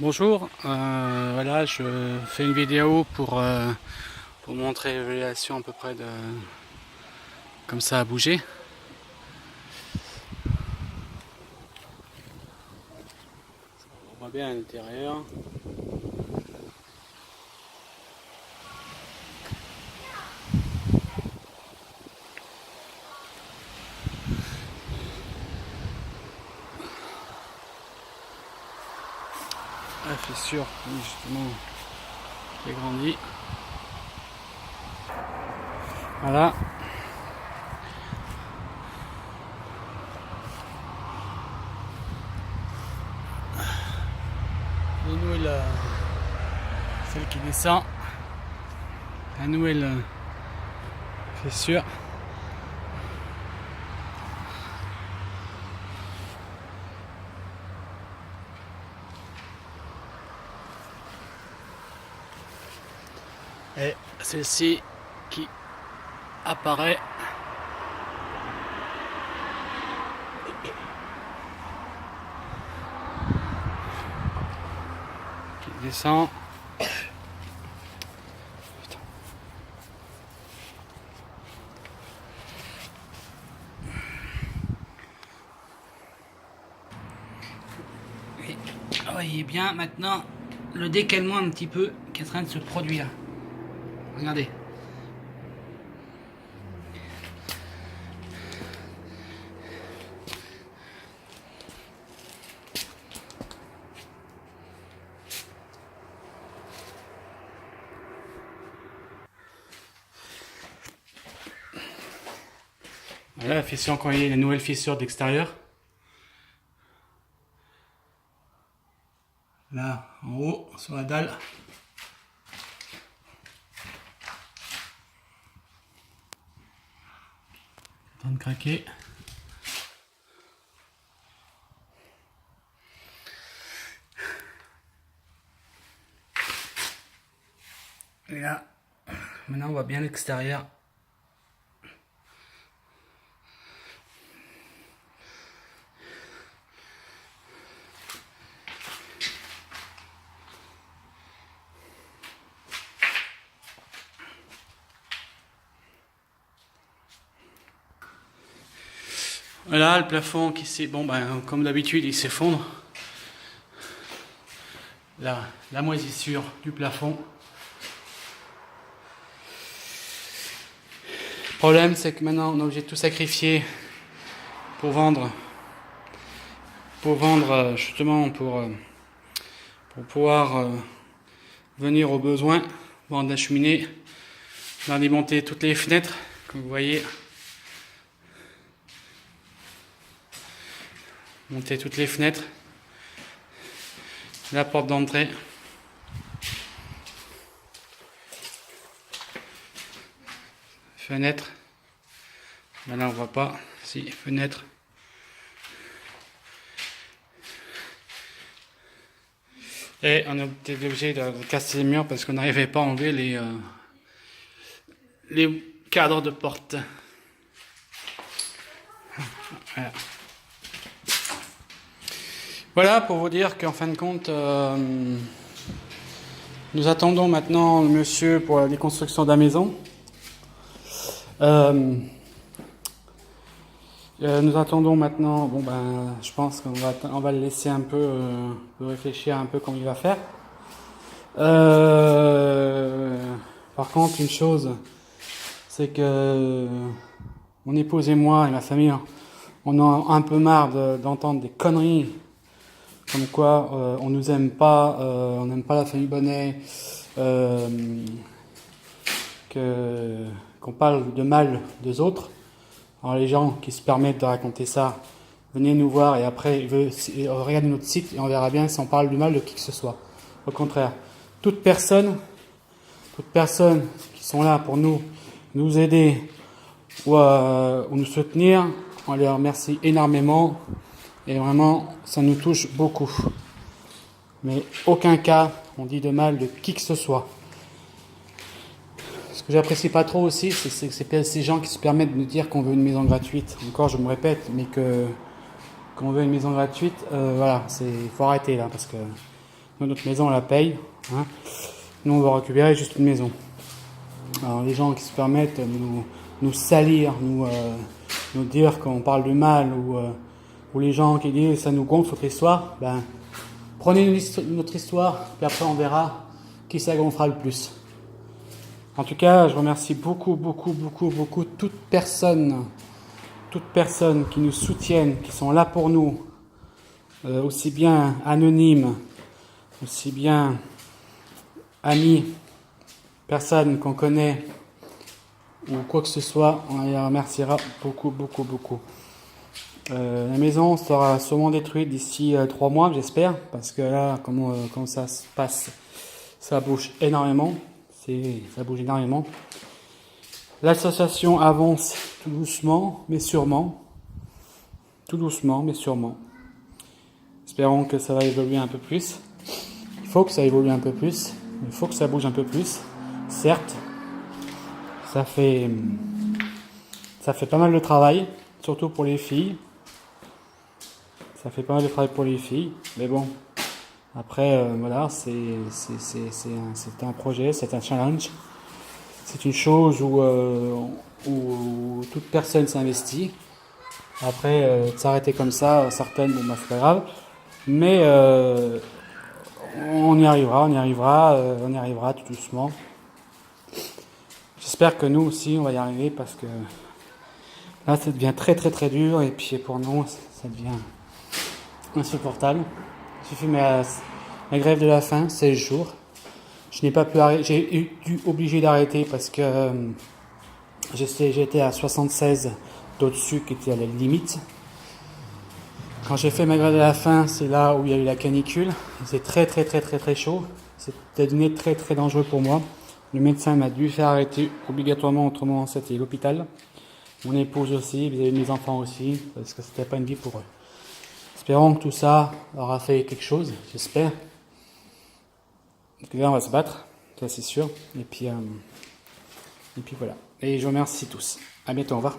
Bonjour, voilà, je fais une vidéo pour montrer l'évaluation à peu près de comme ça a bougé. On voit bien à l'intérieur. La fissure, justement, qui est grandi. Voilà. Les nouvelles, celle qui descend. La nouvelle fissure. Et celle-ci qui apparaît. Qui descend. Et vous voyez bien maintenant le décalement un petit peu qui est en train de se produire. Regardez. Voilà la fissure, quand il y a les nouvelles fissures d'extérieur. Là, en haut, sur la dalle. En train de craquer. Et là, maintenant on voit bien l'extérieur. Voilà le plafond qui s'est... Bon ben comme d'habitude il s'effondre. La moisissure du plafond. Le problème c'est que maintenant on est obligé de tout sacrifier pour vendre justement pour pouvoir venir aux besoins, vendre la cheminée, d'alimenter toutes les fenêtres comme vous voyez. Monter toutes les fenêtres, la porte d'entrée, fenêtre, ben là on voit pas, si, fenêtre, et on a été obligé de casser les murs parce qu'on n'arrivait pas à enlever les cadres de porte. Voilà. Voilà pour vous dire qu'en fin de compte, nous attendons maintenant le monsieur pour la déconstruction de la maison. Nous attendons maintenant, bon ben, je pense qu'on va le laisser un peu réfléchir un peu comment il va faire. Par contre, une chose, c'est que mon épouse et moi et ma famille, on a un peu marre d'entendre des conneries. Comme quoi on nous aime pas, on n'aime pas la famille Bonnet, qu'on parle de mal des autres. Alors les gens qui se permettent de raconter ça, venez nous voir et après regardez notre site et on verra bien si on parle du mal de qui que ce soit. Au contraire, toutes personnes qui sont là pour nous aider ou nous soutenir, on les remercie énormément. Et vraiment, ça nous touche beaucoup. Mais aucun cas, on dit de mal de qui que ce soit. Ce que j'apprécie pas trop aussi, c'est ces gens qui se permettent de nous dire qu'on veut une maison gratuite. Encore, je me répète, mais qu'on veut une maison gratuite, voilà, faut arrêter là, parce que notre maison, on la paye. Hein. Nous, on va récupérer juste une maison. Alors, les gens qui se permettent de nous salir, nous dire qu'on parle du mal, ou les gens qui disent ça nous gonfle notre histoire, ben, prenez notre histoire, puis après on verra qui ça gonflera le plus. En tout cas, je remercie beaucoup toute personne qui nous soutiennent, qui sont là pour nous, aussi bien anonymes, aussi bien amis, personnes qu'on connaît, ou quoi que ce soit, on les remerciera beaucoup. La maison sera sûrement détruite d'ici 3 mois, j'espère, parce que là, comment ça se passe, ça bouge énormément. Ça bouge énormément. L'association avance tout doucement, mais sûrement. Tout doucement, mais sûrement. Espérons que ça va évoluer un peu plus. Il faut que ça évolue un peu plus. Il faut que ça bouge un peu plus. Certes, ça fait pas mal de travail, surtout pour les filles. Ça fait pas mal de travail pour les filles, mais bon. Après, voilà, c'est un projet, c'est un challenge. C'est une chose où toute personne s'investit. Après, de s'arrêter comme ça, certaines, bon, bah, c'est pas grave. Mais on y arrivera tout doucement. J'espère que nous aussi, on va y arriver parce que là, ça devient très dur et puis pour nous, ça devient insupportable. J'ai fait ma grève de la faim, 16 jours. Je n'ai pas pu arrêter, j'ai été obligé d'arrêter parce que j'étais à 76 d'au-dessus qui était à la limite. Quand j'ai fait ma grève de la faim, c'est là où il y a eu la canicule. C'est très chaud. C'était devenu très dangereux pour moi. Le médecin m'a dû faire arrêter obligatoirement, autrement c'était l'hôpital. Mon épouse aussi, vis-à-vis de mes enfants aussi, parce que c'était pas une vie pour eux. Espérons que tout ça aura fait quelque chose, j'espère. Donc là, on va se battre, ça c'est sûr. Et puis voilà. Et je vous remercie tous. À bientôt, au revoir.